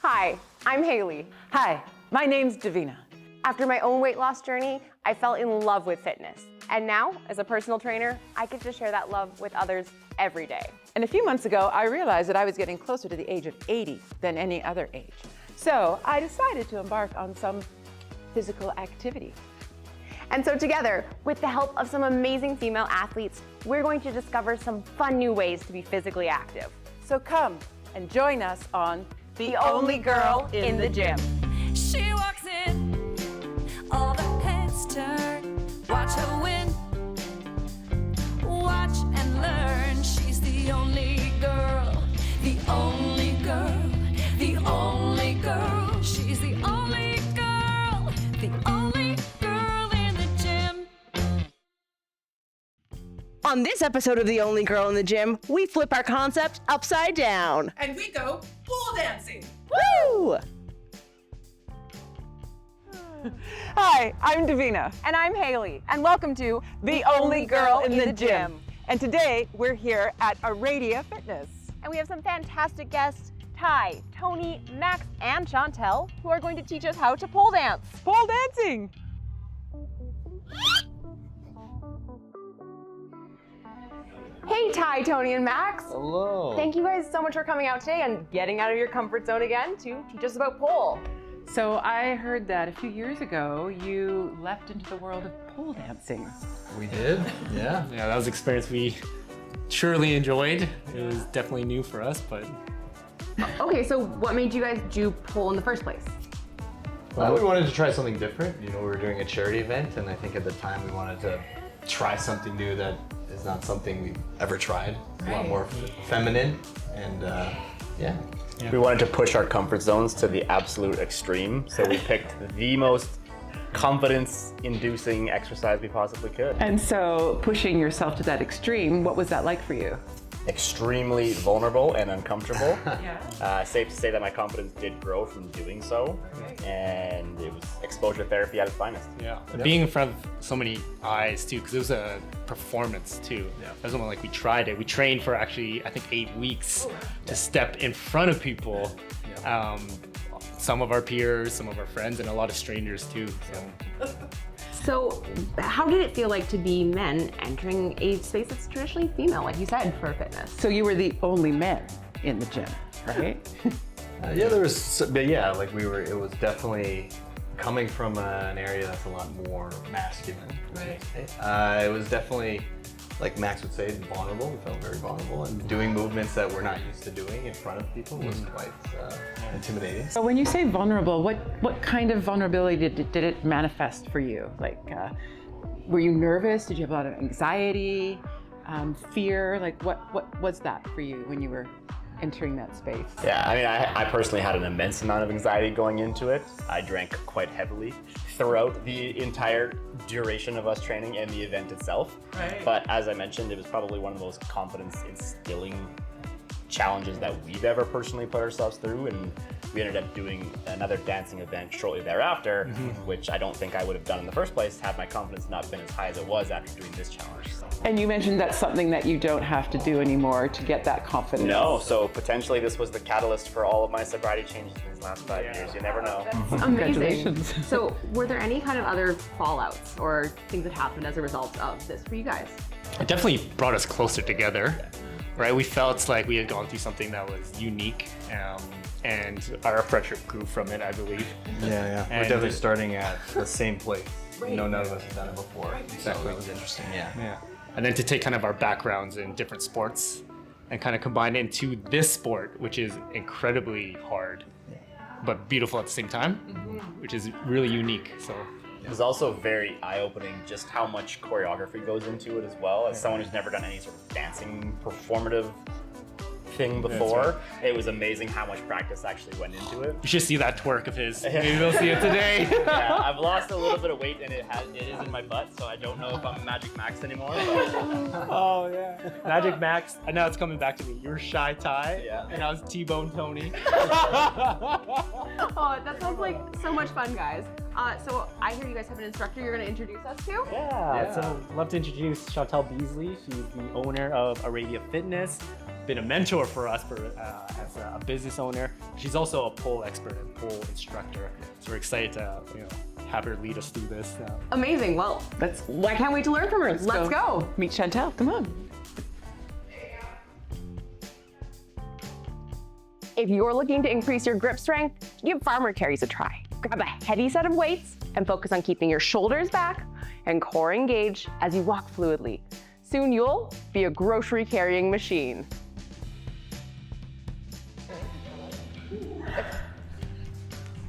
Hi, I'm Hailey. Hi, my name's Davina. After my own weight loss journey, I fell in love with fitness. And now, as a personal trainer, I get to share that love with others every day. And a few months ago, I realized that I was getting closer to the age of 80 than any other age. So I decided to embark on some physical activity. And so together, with the help of some amazing female athletes, we're going to discover some fun new ways to be physically active. So come and join us on The Only Girl in the Gym. She walks in, all the heads turn. Watch her win, watch and learn. She's the only girl, the only girl, the only girl. She's the only girl, the only girl in the gym. On this episode of The Only Girl in the Gym, we flip our concept upside down. And we go pole dancing. Woo! Hi, I'm Davina. And I'm Hailey, and welcome to The Only Girl in the Gym. And today we're here at Aradia Fitness. And we have some fantastic guests, Ty, Tony, Max, and Chatelle, who are going to teach us how to pole dance. Pole dancing. Hey, Ty, Tony, and Max. Hello. Thank you guys so much for coming out today and getting out of your comfort zone again to teach us about pole. So I heard that a few years ago you leapt into the world of pole dancing. We did, yeah. Yeah, that was an experience we surely enjoyed. It was definitely new for us, but Okay, so what made you guys do pole in the first place? Well, we wanted to try something different. You know, we were doing a charity event, and I think at the time we wanted to try something new that is not something we've ever tried. A lot more feminine, and yeah. We wanted to push our comfort zones to the absolute extreme, so we picked the most confidence-inducing exercise we possibly could. And so pushing yourself to that extreme, what was that like for you? Extremely vulnerable and uncomfortable. Safe to say that my confidence did grow from doing so, and it was exposure therapy at its finest. yeah, being in front of so many eyes too, because it was a performance too. Yeah. That was when like we tried it. We trained for actually I think 8 weeks to step in front of people. Some of our peers, some of our friends, and a lot of strangers too. So. So how did it feel like to be men entering a space that's traditionally female, like you said, for fitness? So you were the only men in the gym, right? Yeah, there was, but yeah, like it was definitely coming from an area that's a lot more masculine. Right. It was definitely, like Max would say, vulnerable. We felt very vulnerable, and doing movements that we're not used to doing in front of people was quite intimidating. So when you say vulnerable, what kind of vulnerability did it manifest for you? Like, were you nervous? Did you have a lot of anxiety, fear? Like, what was that for you when you were entering that space? Yeah, I mean, I personally had an immense amount of anxiety going into it. I drank quite heavily throughout the entire duration of us training and the event itself. Right. But as I mentioned, it was probably one of the most confidence-instilling challenges that we've ever personally put ourselves through, and we ended up doing another dancing event shortly thereafter, which I don't think I would have done in the first place had my confidence not been as high as it was after doing this challenge. So. And you mentioned that's something that you don't have to do anymore to get that confidence. No, so potentially this was the catalyst for all of my sobriety changes in these last 5 years. You never know. Amazing. Congratulations. So were there any kind of other fallouts or things that happened as a result of this for you guys? It definitely brought us closer together, right? We felt like we had gone through something that was unique, and our friendship grew from it, I believe. Yeah. We're And definitely starting at the same place. You know, none of us have done it before. Exactly. So that was interesting, yeah. And then to take kind of our backgrounds in different sports and kind of combine it into this sport, which is incredibly hard, but beautiful at the same time, which is really unique. So. It was also very eye-opening just how much choreography goes into it as well. As someone who's never done any sort of dancing performative thing before, it was amazing how much practice actually went into it. You should see that twerk of his. Maybe we'll see it today. Yeah, I've lost a little bit of weight and it is in my butt, so I don't know if I'm Magic Max anymore. But... Oh yeah, Magic Max. And now it's coming back to me. You were Shy Ty, and I was T-Bone Tony. Oh, that sounds like so much fun, guys. So I hear you guys have an instructor you're going to introduce us to? So I'd love to introduce Chatelle Beasley. She's the owner of Aradia Fitness. Been a mentor for us as a business owner. She's also a pole expert and pole instructor. So we're excited to have her lead us through this. Amazing. Well, why can't wait to learn from her? Let's go. Meet Chatelle. Come on. If you're looking to increase your grip strength, give farmer carries a try. Grab a heavy set of weights and focus on keeping your shoulders back and core engaged as you walk fluidly. Soon you'll be a grocery carrying machine.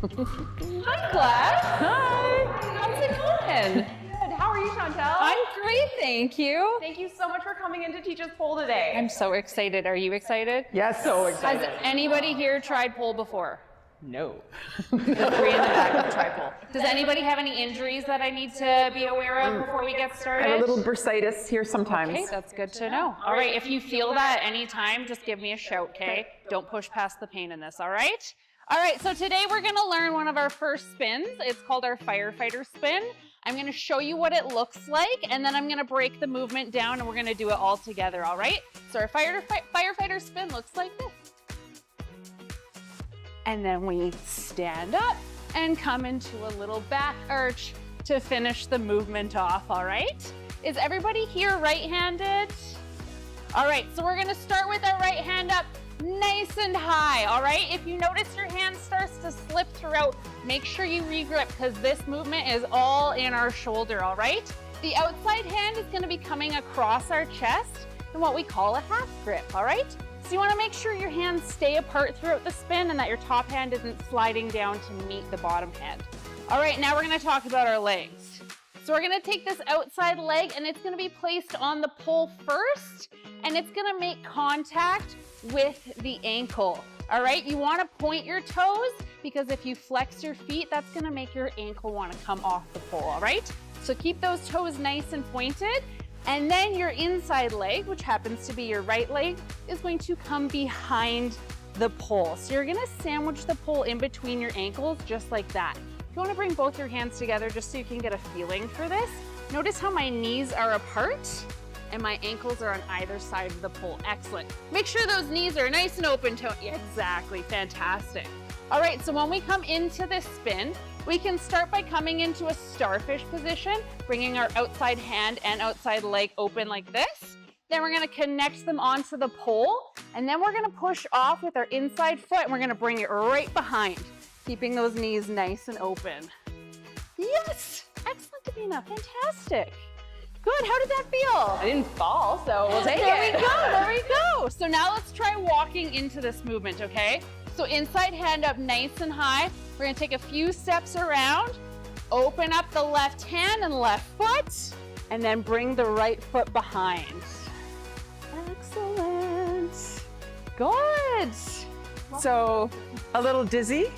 Hi, class. Hi. How's it going? Good. How are you, Chatelle? I'm great, thank you. Thank you so much for coming in to teach us pole today. I'm so excited. Are you excited? Yes. So excited. Has anybody here tried pole before? No. The three in the back have tried pole. Does anybody have any injuries that I need to be aware of before we get started? I have a little bursitis here sometimes. Okay, that's good to know. All right, if you feel that anytime, just give me a shout, okay? Don't push past the pain in this, all right? All right, so today we're gonna learn one of our first spins. It's called our firefighter spin. I'm gonna show you what it looks like, and then I'm gonna break the movement down and we're gonna do it all together, all right? So our firefighter spin looks like this. And then we stand up and come into a little back arch to finish the movement off, all right? Is everybody here right-handed? All right, so we're gonna start with our right hand up nice and high, all right? If you notice your hand starts to slip throughout, make sure you regrip because this movement is all in our shoulder, all right? The outside hand is gonna be coming across our chest in what we call a half grip, all right? So you wanna make sure your hands stay apart throughout the spin and that your top hand isn't sliding down to meet the bottom hand. All right, now we're gonna talk about our legs. So we're gonna take this outside leg and it's gonna be placed on the pole first and it's gonna make contact with the ankle. All right, you wanna point your toes because if you flex your feet, that's gonna make your ankle wanna come off the pole, all right? So keep those toes nice and pointed. And then your inside leg, which happens to be your right leg, is going to come behind the pole. So you're gonna sandwich the pole in between your ankles just like that. If you wanna bring both your hands together just so you can get a feeling for this, notice how my knees are apart and my ankles are on either side of the pole. Excellent. Make sure those knees are nice and open, Tony. Yeah, exactly, fantastic. All right, so when we come into this spin, we can start by coming into a starfish position, bringing our outside hand and outside leg open like this. Then we're gonna connect them onto the pole, and then we're gonna push off with our inside foot, and we're gonna bring it right behind, keeping those knees nice and open. Yes, excellent, Davina, fantastic. Good, how did that feel? I didn't fall, so we'll take There it. we go, there we go. So now let's try walking into this movement, okay? So inside hand up nice and high. We're gonna take a few steps around, open up the left hand and left foot, and then bring the right foot behind. Excellent. Good. So, a little dizzy?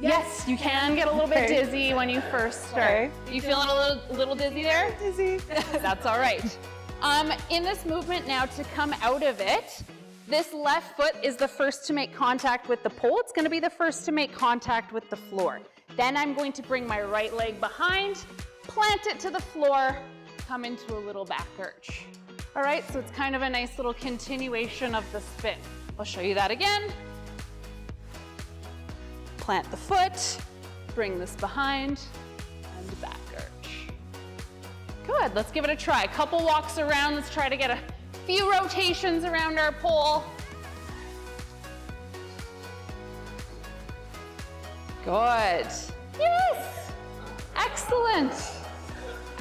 Yes, you can get a little bit Okay. dizzy when you first start. You feeling a little dizzy there? Dizzy. That's all right. In this movement now, to come out of it, this left foot is the first to make contact with the pole. It's gonna be the first to make contact with the floor. Then I'm going to bring my right leg behind, plant it to the floor, come into a little back arch. All right, so it's kind of a nice little continuation of the spin. I'll show you that again. Plant the foot, bring this behind, and back arch. Good, let's give it a try. Couple walks around, let's try to get a few rotations around our pole. Good. Yes! Excellent.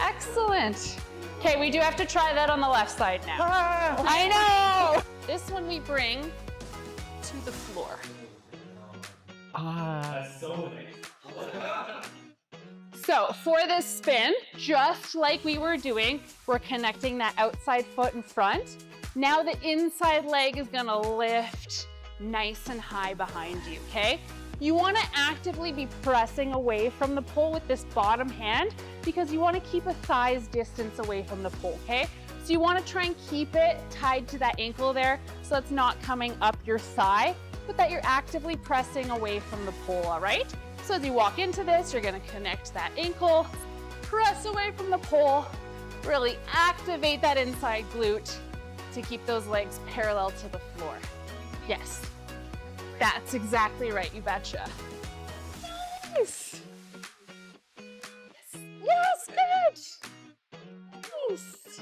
Excellent. Okay, we do have to try that on the left side now. I know! This one we bring to the floor. So for this spin, just like we were doing, we're connecting that outside foot in front. Now the inside leg is gonna lift nice and high behind you, okay? You wanna actively be pressing away from the pole with this bottom hand because you wanna keep a thigh's distance away from the pole, okay? So you wanna try and keep it tied to that ankle there so it's not coming up your thigh, but that you're actively pressing away from the pole, all right? So as you walk into this, you're gonna connect that ankle, press away from the pole, really activate that inside glute to keep those legs parallel to the floor. Yes. That's exactly right, you betcha. Nice. Yes, good. Nice.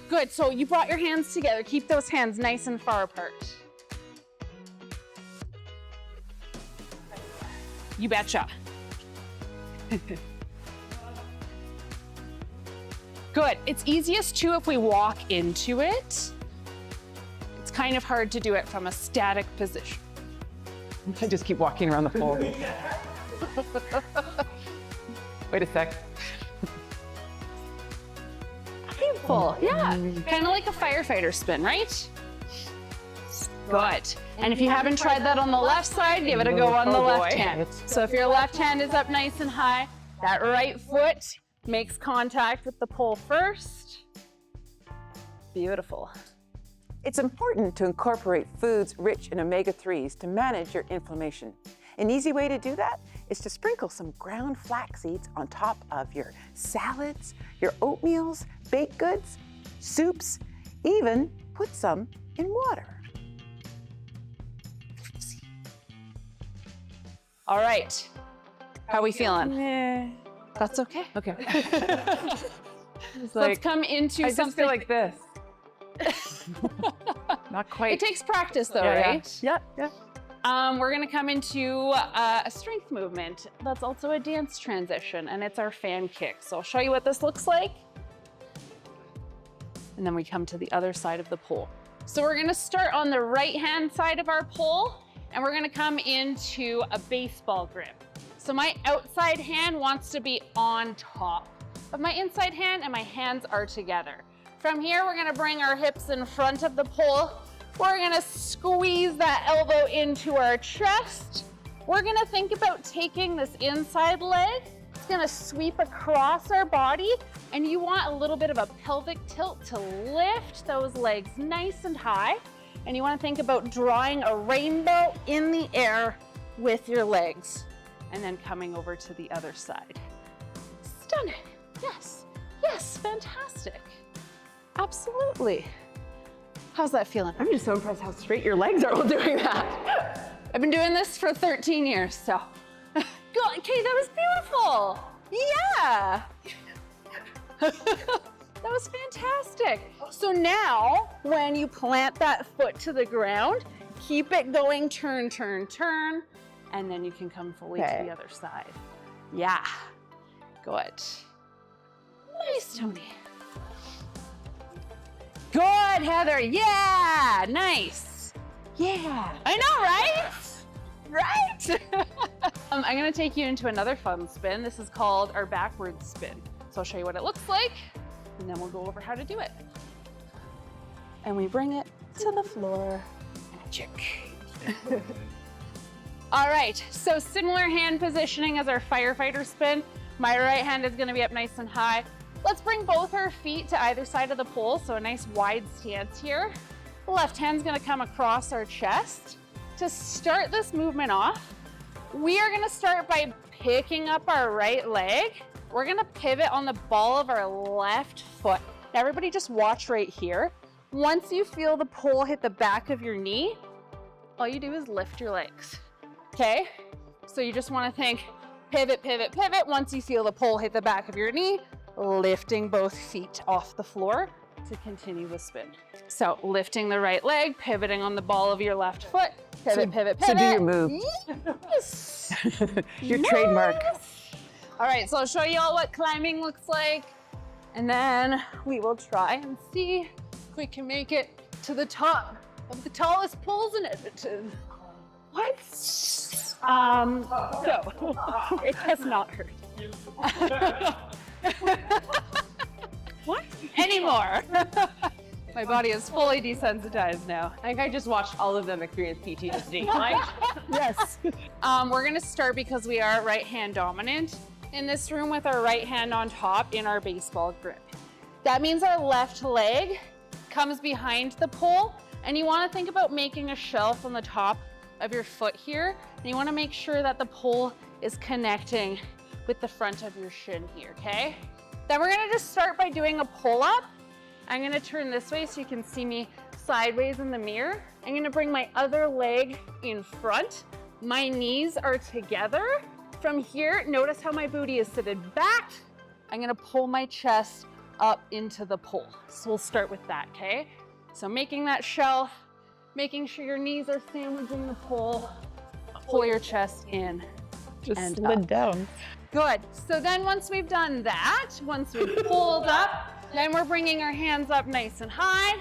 Good, so you brought your hands together. Keep those hands nice and far apart. You betcha. Good, it's easiest too if we walk into it. It's kind of hard to do it from a static position. I just keep walking around the pole. Wait a sec. Painful, yeah. Kind of like a firefighter spin, right? Good. And if you haven't tried that on the left side, give it a go on the left hand. So if your left hand is up nice and high, that right foot makes contact with the pole first. Beautiful. It's important to incorporate foods rich in omega-3s to manage your inflammation. An easy way to do that is to sprinkle some ground flax seeds on top of your salads, your oatmeals, baked goods, soups, even put some in water. All right. How are we feeling? That's okay. Okay. Let's come into I something. just feel like this. Not quite. It takes practice though, Yeah, right? Yeah, yeah. We're gonna come into a strength movement that's also a dance transition, and it's our fan kick. So I'll show you what this looks like. And then we come to the other side of the pole. So we're gonna start on the right-hand side of our pole, and we're gonna come into a baseball grip. So my outside hand wants to be on top of my inside hand, and my hands are together. From here, we're gonna bring our hips in front of the pole. We're gonna squeeze that elbow into our chest. We're gonna think about taking this inside leg. It's gonna sweep across our body, and you want a little bit of a pelvic tilt to lift those legs nice and high. And you wanna think about drawing a rainbow in the air with your legs, and then coming over to the other side. Stunning, yes, yes, fantastic. Absolutely. How's that feeling? I'm just so impressed how straight your legs are while doing that. I've been doing this for 13 years, so. Good, okay, that was beautiful. Yeah. That was fantastic. So now, when you plant that foot to the ground, keep it going, turn, turn, turn, and then you can come fully to the other side. Yeah, good. Nice, Tony. Good, Heather, yeah, nice. Yeah, I know, right? Right? I'm gonna take you into another fun spin. This is called our backwards spin. So I'll show you what it looks like, and then we'll go over how to do it. And we bring it to the floor. Magic. All right, so similar hand positioning as our firefighter spin. My right hand is gonna be up nice and high. Let's bring both our feet to either side of the pole, so a nice wide stance here. The left hand's gonna come across our chest. To start this movement off, we are gonna start by picking up our right leg. We're gonna pivot on the ball of our left foot. Now everybody just watch right here. Once you feel the pole hit the back of your knee, all you do is lift your legs, okay? So you just wanna think pivot, pivot, pivot. Once you feel the pole hit the back of your knee, lifting both feet off the floor to continue the spin. So lifting the right leg, pivoting on the ball of your left foot, pivot, pivot, pivot. So do your move. Yes. Your trademark. All right, so I'll show you all what climbing looks like, and then we will try and see if we can make it to the top of the tallest poles in Edmonton. What? So, it has not hurt. What? Anymore. My body is fully desensitized now. I think I just watched all of them experience PTSD. Like, Yes. We're gonna start because we are right hand dominant in this room with our right hand on top in our baseball grip. That means our left leg comes behind the pole, and you wanna think about making a shelf on the top of your foot here, and you wanna make sure that the pole is connecting with the front of your shin here, okay? Then we're gonna just start by doing a pull-up. I'm gonna turn this way so you can see me sideways in the mirror, I'm gonna bring my other leg in front. My knees are together. From here, notice how my booty is seated back. I'm gonna pull my chest up into the pole. So we'll start with that, okay? So making that shelf, making sure your knees are sandwiching the pole. Pull your chest in. Just slid down. Good. So then once we've done that, once we've pulled up, then we're bringing our hands up nice and high.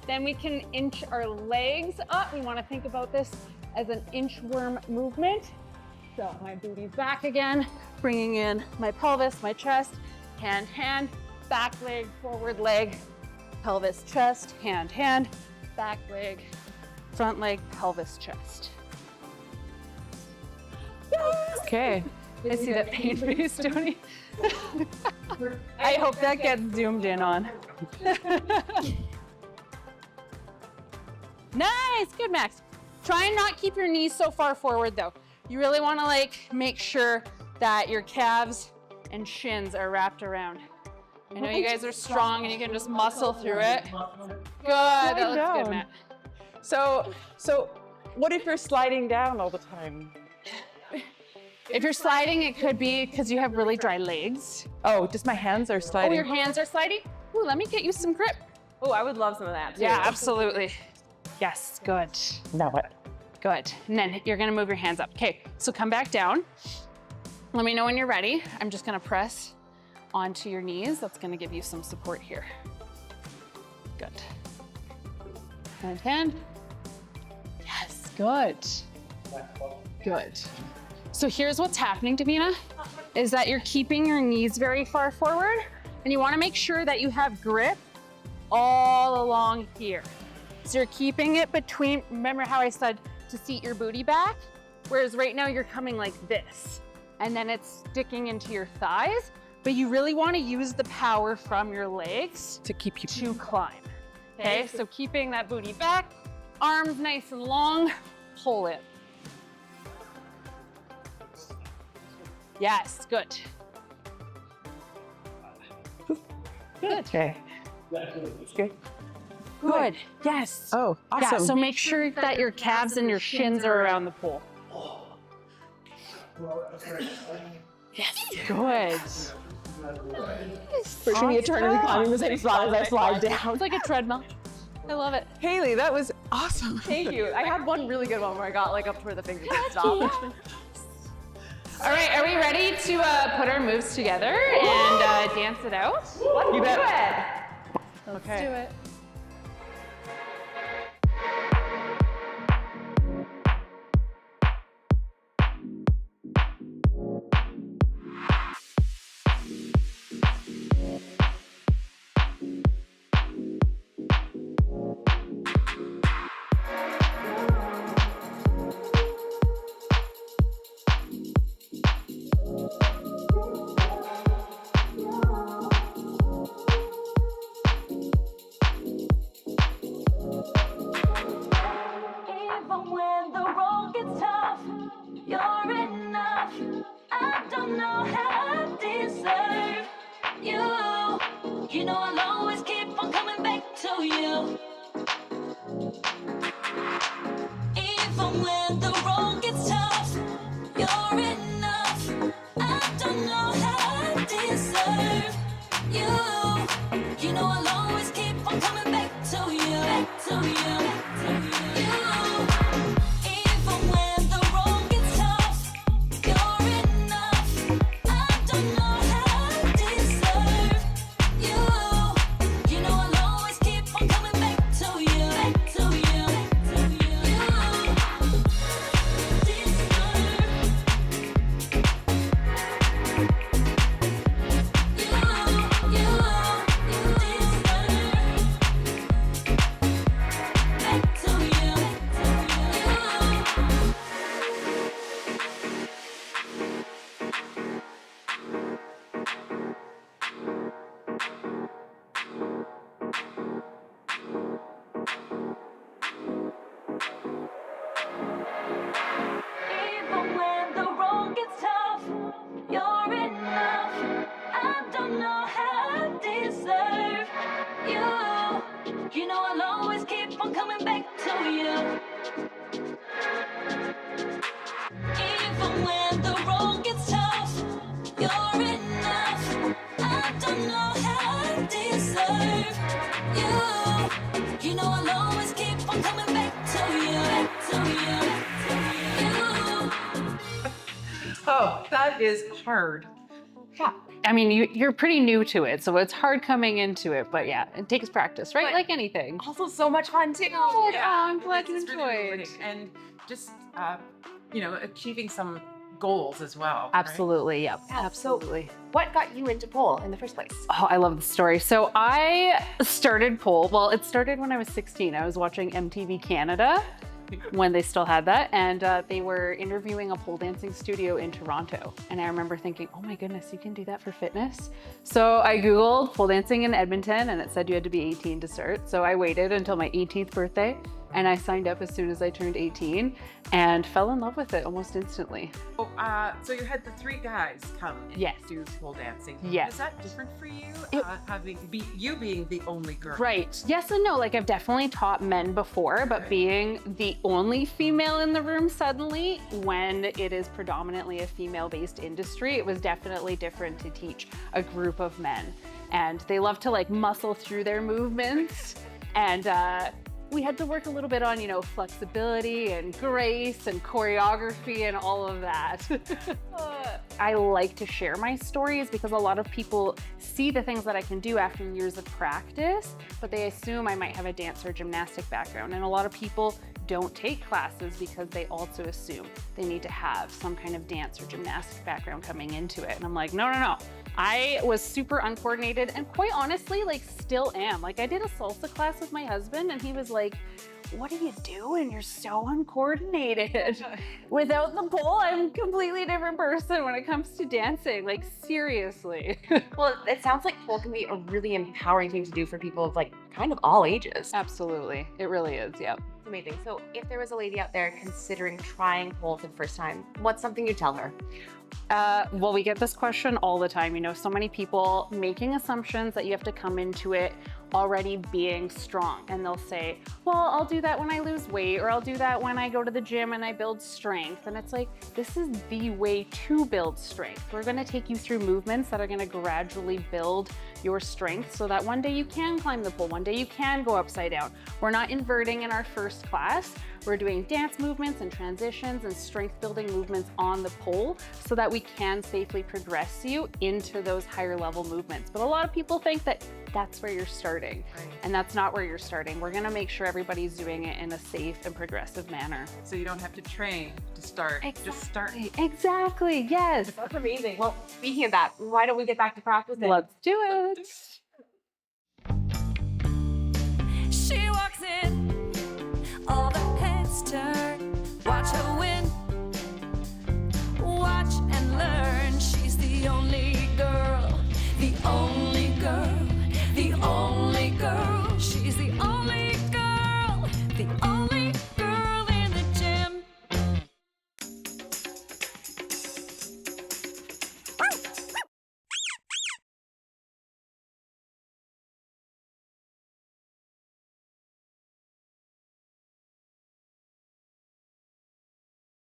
Then we can inch our legs up. We want to think about this as an inchworm movement. So my booty's back again, bringing in my pelvis, my chest, hand, hand, back leg, forward leg, pelvis, chest, hand, hand, back leg, front leg, pelvis, chest. Okay. I see that pain face, Tony. I hope that gets zoomed in on. Nice, good, Max. Try and not keep your knees so far forward though. You really wanna make sure that your calves and shins are wrapped around. I know you guys are strong and you can just muscle through it. Good, that looks good, Matt. So what if you're sliding down all the time? If you're sliding, it could be because you have really dry legs. Oh, just my hands are Oh, sliding. your hands are sliding? Ooh, let me get you some grip. Oh, I would love some of that too. Yeah, absolutely. Yes, good. Now what? Good. And then you're gonna move your hands up. Okay, so come back down. Let me know when you're ready. I'm just gonna press onto your knees. That's gonna give you some support here. Good. Hand, hand. Yes, good. Good. So here's what's happening, Davina, is that you're keeping your knees very far forward and you wanna make sure that you have grip all along here. So you're keeping it between, remember how I said to seat your booty back? Whereas right now you're coming like this and then it's sticking into your thighs, but you really wanna use the power from your legs To keep you. to climb. Okay, so keeping that booty back, arms nice and long, pull it. Yes, good. Good. Okay. Good. Good. Yes. Oh, awesome. Yeah, so make sure that your calves and your shins are around the pole. Yes. Good. Pushing me eternity climbing the same spot as I slide down. It's like a treadmill. I love it. Haley, that was awesome. Thank you. I had one really good one where I got like up to where the fingers stopped. All right, are we ready to put our moves together and dance it out? Let's do it. Let's do it. Even when the road gets tough, you're enough. I don't know how I deserve you. You know I'll always keep on coming back to you. Even when the road gets tough, you're enough. I don't know how I deserve you. You know I'll always keep on coming back to you. Back to you. Back to you. Even when the road gets tough, you're enough. I don't know how I deserve you. You know I'll always keep on coming back to you. Back to you. Back to you. You deserve Even when the road gets tough, you're enough. I don't know how I deserve you. You know I'll always keep on coming back to you, Oh, that is hard. Yeah. I mean, you're pretty new to it, so it's hard coming into it, but yeah, it takes practice, right? But like anything. Also so much fun too. Oh, I'm glad you It's really enjoyed. rewarding. And just, achieving some goals as well. right? Absolutely, yep. Yeah, so- Absolutely. What got you into pole in the first place? Oh, I love the story. So I started pole. Well, it started when I was 16. I was watching MTV Canada when they still had that, and they were interviewing a pole dancing studio in Toronto. And I remember thinking, oh my goodness, you can do that for fitness? So I Googled pole dancing in Edmonton, and it said you had to be 18 to start. So I waited until my 18th birthday, and I signed up as soon as I turned 18 and fell in love with it almost instantly. Oh, so you had the 3 guys come and Yes. do pole dancing. Yes. Is that different for you? It- You being the only girl. Right. Yes and no. Like I've definitely taught men before, but Okay. being the only female in the room suddenly, when it is predominantly a female-based industry, it was definitely different to teach a group of men. And they love to like muscle through their movements. And we had to work a little bit on, flexibility and grace and choreography and all of that. I like to share my stories because a lot of people see the things that I can do after years of practice, but they assume I might have a dance or gymnastic background. And a lot of people don't take classes because they also assume they need to have some kind of dance or gymnastic background coming into it. And I'm like, no, no, no. I was super uncoordinated and quite honestly, like still am. Like I did a salsa class with my husband and he was like, what are you doing? You're so uncoordinated. Without the pole, I'm a completely different person when it comes to dancing. Like seriously. Well, it sounds like pole can be a really empowering thing to do for people of like kind of all ages. Absolutely. It really is. Yep. It's amazing. So if there was a lady out there considering trying pole for the first time, what's something you'd tell her? Well, we get this question all the time. So many people making assumptions that you have to come into it already being strong. And they'll say, well, I'll do that when I lose weight, or I'll do that when I go to the gym and I build strength. And it's like, this is the way to build strength. We're gonna take you through movements that are gonna gradually build your strength so that one day you can climb the pole, one day you can go upside down. We're not inverting in our first class. We're doing dance movements and transitions and strength building movements on the pole so that we can safely progress you into those higher level movements. But a lot of people think that that's where you're starting, and that's not where you're starting. We're gonna make sure everybody's doing it in a safe and progressive manner. So you don't have to train to start. Just start. Exactly, yes. That's amazing. Well, speaking of that, why don't we get back to practicing? Let's do it. She walks in, all the heads turn.